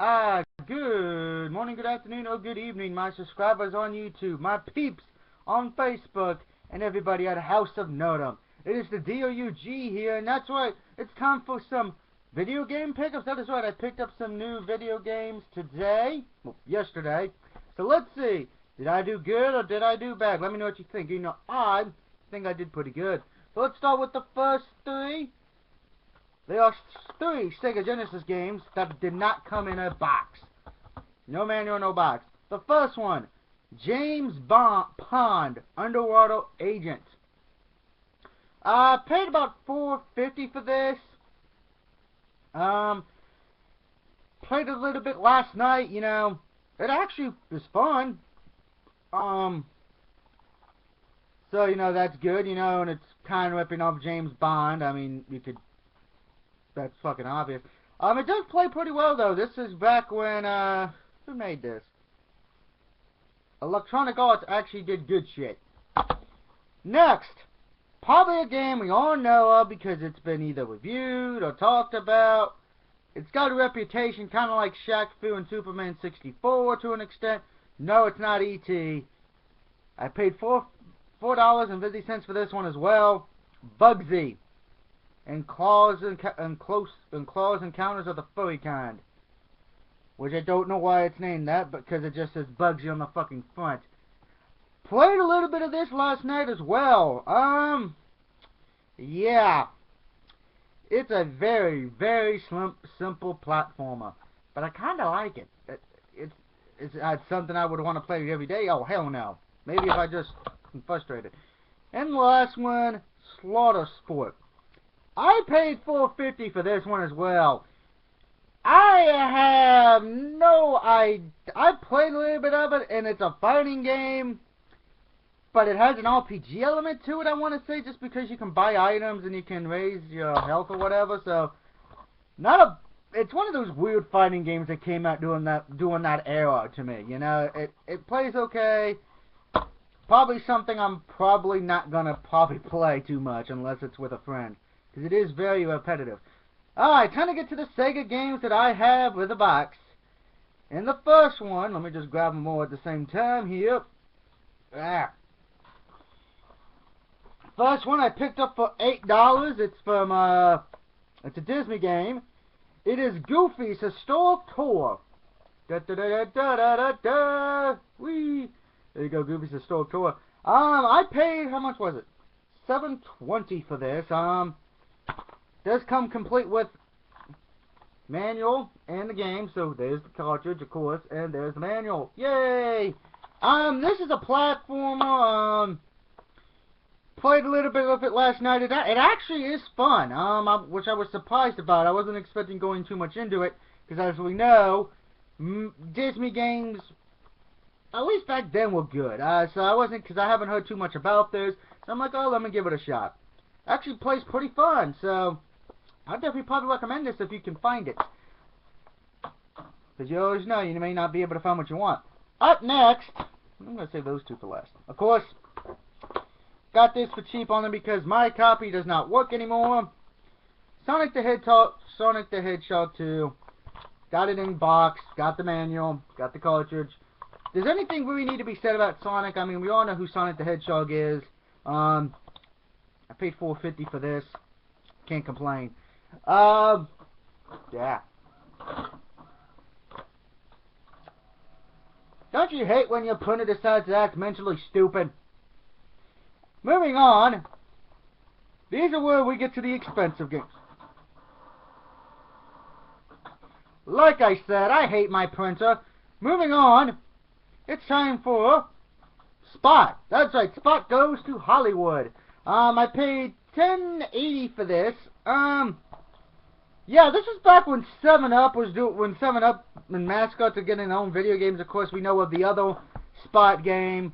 Good morning, good afternoon, or good evening, my subscribers on YouTube, my peeps on Facebook, and everybody at House of Nerdum. It is the D-O-U-G here, and that's right, it's time for some video game pickups. That is right, I picked up some new video games today, well, yesterday. So let's see, did I do good or did I do bad? Let me know what you think. You know, I think I did pretty good. So let's start with the first three. There are three Sega Genesis games that did not come in a box. No manual, no box. The first one, James Bond Underwater Agent. I paid about $4.50 for this. Played a little bit last night, you know. It actually was fun. So, you know, that's good, you know, and it's kind of ripping off James Bond. I mean, you could... That's fucking obvious. It does play pretty well, though. This is back when, who made this? Electronic Arts actually did good shit. Next, probably a game we all know of because it's been either reviewed or talked about. It's got a reputation kind of like Shaq Fu and Superman 64 to an extent. No, it's not E.T. I paid $4.50 for this one as well. Bugsy. And Claws Encounters of the Furry Kind. Which I don't know why it's named that, because it just says Bugsy on the fucking front. Played a little bit of this last night as well. Yeah. It's a very, very simple platformer. But I kind of like it. It's something I would want to play every day. Oh, hell no. Maybe if I just am frustrated. And the last one, Slaughter Sport. I paid $4.50 for this one as well. I played a little bit of it, and it's a fighting game, but it has an RPG element to it, I want to say, just because you can buy items and you can raise your health or whatever, so, it's one of those weird fighting games that came out during that era to me, you know, it plays okay, probably something I'm probably not gonna play too much unless it's with a friend. Because it is very repetitive. Alright, time to get to the Sega games that I have with a box. And the first one, let me just grab them all at the same time here. First one I picked up for $8. It's from, it's a Disney game. It is Goofy's Historic Tour. Da-da-da-da-da-da-da. Whee! There you go, Goofy's Historic Tour. I paid, how much was it? $7.20 for this. Does come complete with manual and the game, so there's the cartridge, of course, and there's the manual. Yay! This is a platformer. Played a little bit of it last night. It actually is fun. Which I was surprised about. I wasn't expecting going too much into it, because as we know, Disney games, at least back then, were good. So I wasn't, because I haven't heard too much about this. So I'm like, oh, let me give it a shot. Actually plays pretty fun, so I'd definitely probably recommend this if you can find it. Because you always know you may not be able to find what you want. Up next, I'm going to save those two for last. Of course, got this for cheap on them because my copy does not work anymore. Sonic the Hedgehog 2. Got it in box, got the manual, got the cartridge. Does anything really need to be said about Sonic? I mean, we all know who Sonic the Hedgehog is. I paid $4.50 for this. Can't complain. Yeah. Don't you hate when your opponent decides to act mentally stupid? Moving on. These are where we get to the expensive games. Like I said, I hate my printer. Moving on. It's time for Spot. That's right, Spot Goes to Hollywood. I paid $10.80 for this. Yeah, this is back when 7-Up and mascots are getting their own video games. Of course, we know of the other Spot game.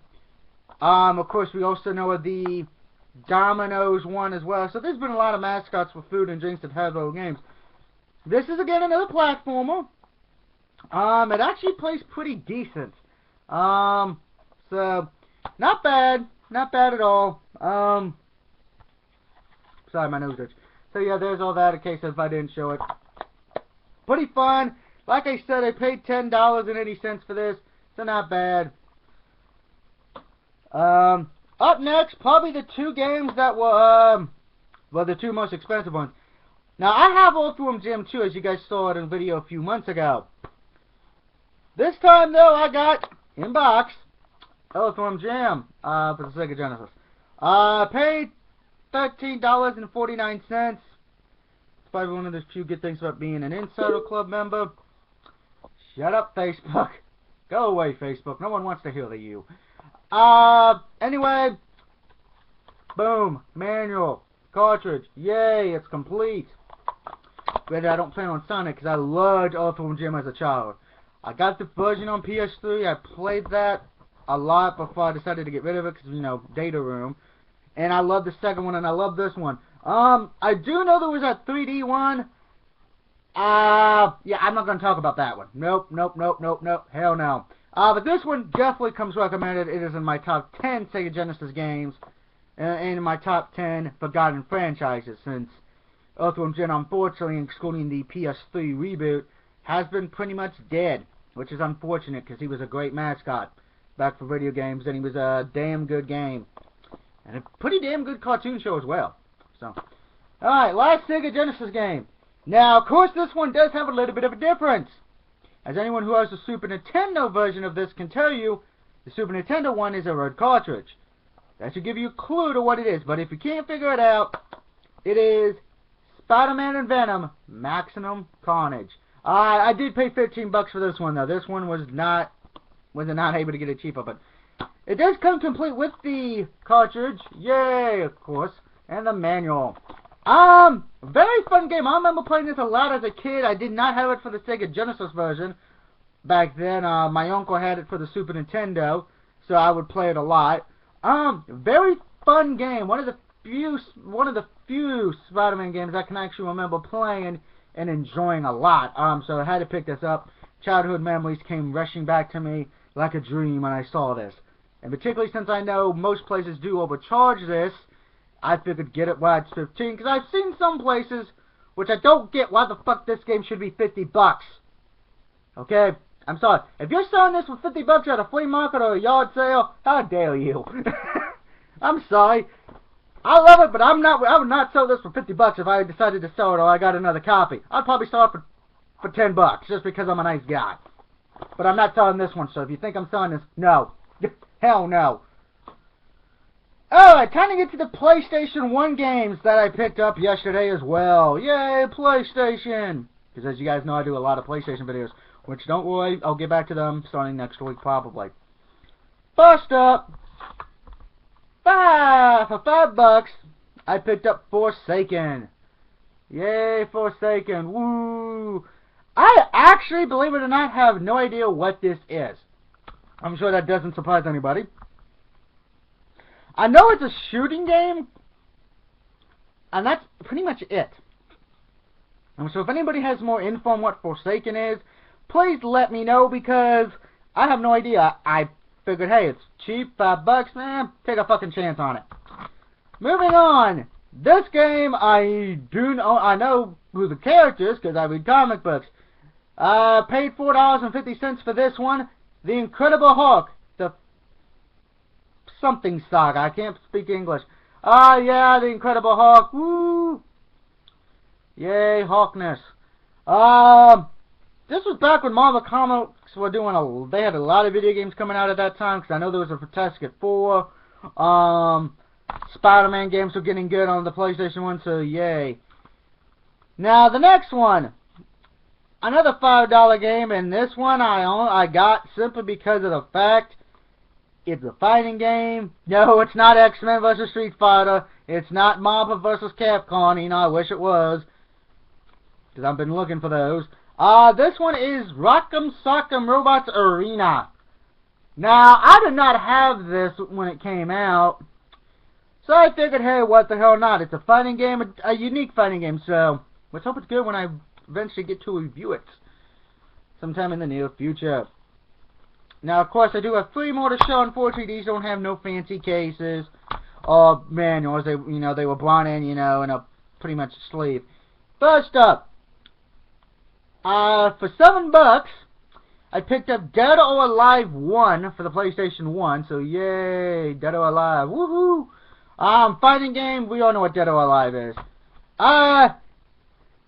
Of course, we also know of the Domino's one as well. So there's been a lot of mascots for food and drinks that have those games. This is again another platformer. It actually plays pretty decent. So not bad at all. Sorry, my nose itch. So yeah, there's all that in case if I didn't show it. Pretty fun. Like I said, I paid $10.80 for this, so not bad. Up next, probably the two games that were, well, the two most expensive ones. Now, I have Earthworm Jim 2, as you guys saw it in a video a few months ago. This time, though, I got, in box, Earthworm Jim, for the Sega Genesis. Paid $13.49. It's probably one of the few good things about being an Insider Club member. Shut up, Facebook. Go away, Facebook. No one wants to hear you. Anyway, boom, manual, cartridge, yay, it's complete. Granted, I don't plan on Sonic because I loved Earthworm Jim as a child. I got the version on PS3, I played that a lot before I decided to get rid of it because, you know, data room. And I love the second one and I love this one. I do know there was a 3D one. Yeah, I'm not going to talk about that one. Nope, hell no. But this one definitely comes recommended. It is in my top 10 Sega Genesis games, and in my top 10 forgotten franchises, since Earthworm Jim, unfortunately, excluding the PS3 reboot, has been pretty much dead, which is unfortunate, because he was a great mascot back for video games, and he was a damn good game, and a pretty damn good cartoon show as well. So, alright, last Sega Genesis game. Now, of course, this one does have a little bit of a difference. As anyone who has the Super Nintendo version of this can tell you, the Super Nintendo one is a red cartridge. That should give you a clue to what it is, but if you can't figure it out, it is Spider-Man and Venom Maximum Carnage. I did pay $15 for this one, though. This one was not able to get it cheaper, but it does come complete with the cartridge, yay, of course, and the manual. Very fun game. I remember playing this a lot as a kid. I did not have it for the Sega Genesis version back then. My uncle had it for the Super Nintendo, so I would play it a lot. Very fun game. One of the few Spider-Man games I can actually remember playing and enjoying a lot. So I had to pick this up. Childhood memories came rushing back to me like a dream when I saw this. And particularly since I know most places do overcharge this, I figured get it while it's 15, because I've seen some places which I don't get why the fuck this game should be $50. Okay? I'm sorry. If you're selling this for $50 at a flea market or a yard sale, how dare you? I'm sorry. I love it, but I would not sell this for $50 if I decided to sell it or I got another copy. I'd probably sell it for $10 just because I'm a nice guy. But I'm not selling this one, so if you think I'm selling this, no. Hell no. Alright, time to get to the PlayStation 1 games that I picked up yesterday as well. Yay, PlayStation! Because as you guys know, I do a lot of PlayStation videos. Which, don't worry, I'll get back to them starting next week, probably. First up, for $5, I picked up Forsaken. Yay, Forsaken. Woo! I actually, believe it or not, have no idea what this is. I'm sure that doesn't surprise anybody. I know it's a shooting game, and that's pretty much it. So if anybody has more info on what Forsaken is, please let me know, because I have no idea. I figured, hey, it's cheap, $5, man, take a fucking chance on it. Moving on. This game, I know who the character is, because I read comic books. I paid $4.50 for this one. The Incredible Hulk. The something saga. I can't speak English. Yeah, the Incredible Hulk. Woo! Yay, Hulkness. This was back when Marvel Comics were doing they had a lot of video games coming out at that time, because I know there was a Fantastic Four. Spider-Man games were getting good on the PlayStation 1, so yay. Now, the next one. Another $5 game, and this one I got simply because of the fact it's a fighting game. No, it's not X-Men vs. Street Fighter. It's not Marvel vs. Capcom. You know, I wish it was, because I've been looking for those. This one is Rock'em Sock'em Robots Arena. Now, I did not have this when it came out, so I figured, hey, what the hell not? It's a fighting game, a unique fighting game, so let's hope it's good when I eventually get to review it sometime in the near future. Now, of course, I do have 3 more to show. Unfortunately, these don't have no fancy cases or manuals. They were brought in, in a pretty much sleeve. First up, For $7, I picked up Dead or Alive 1 for the PlayStation 1, so yay, Dead or Alive, woohoo! Fighting game, we all know what Dead or Alive is.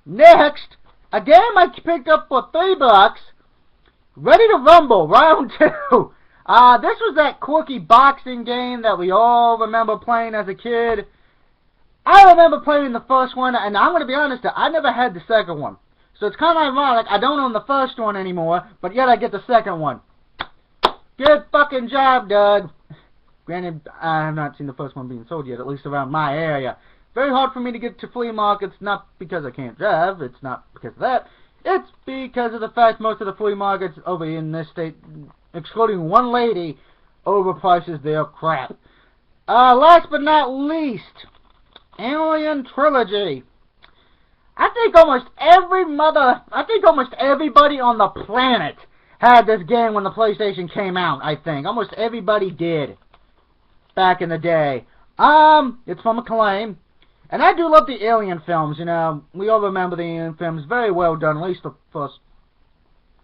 Next, a game I picked up for $3, Ready to Rumble, Round 2. This was that quirky boxing game that we all remember playing as a kid. I remember playing the first one, and I'm going to be honest, I never had the second one. So it's kind of ironic, I don't own the first one anymore, but yet I get the second one. Good fucking job, Doug. Granted, I have not seen the first one being sold yet, at least around my area. Very hard for me to get to flea markets, not because I can't drive, it's not because of that. It's because of the fact most of the flea markets over in this state, excluding one lady, overprices their crap. Last but not least, Alien Trilogy. I think almost everybody on the planet had this game when the PlayStation came out, I think. Almost everybody did back in the day. It's from Acclaim. And I do love the Alien films, you know. We all remember the Alien films. Very well done, at least the first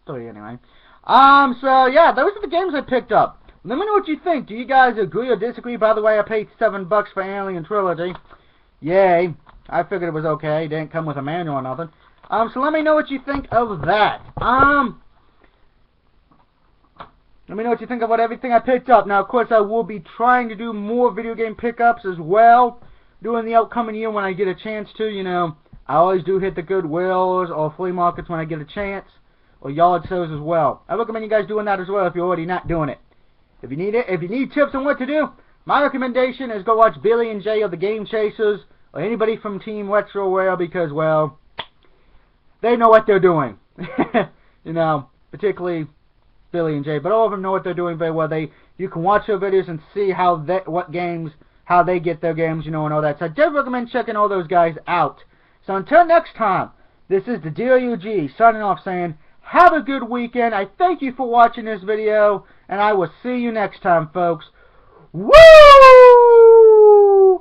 3 anyway. So yeah, those are the games I picked up. Let me know what you think. Do you guys agree or disagree? By the way, I paid $7 for Alien Trilogy. Yay. I figured it was okay. It didn't come with a manual or nothing. So let me know what you think of that. Let me know what you think about everything I picked up. Now, of course, I will be trying to do more video game pickups as well during the upcoming year when I get a chance to, you know. I always do hit the Goodwills or flea markets when I get a chance, or yard sales as well. I recommend you guys doing that as well if you're already not doing it. If you need tips on what to do, my recommendation is go watch Billy and Jay of the Game Chasers, or anybody from Team RetroWare, because, well, they know what they're doing. You know, particularly Billy and Jay, but all of them know what they're doing very well. You can watch their videos and see how they get their games, you know, and all that. So I definitely recommend checking all those guys out. So until next time, this is the DOUG signing off saying, have a good weekend. I thank you for watching this video, and I will see you next time, folks. Woo!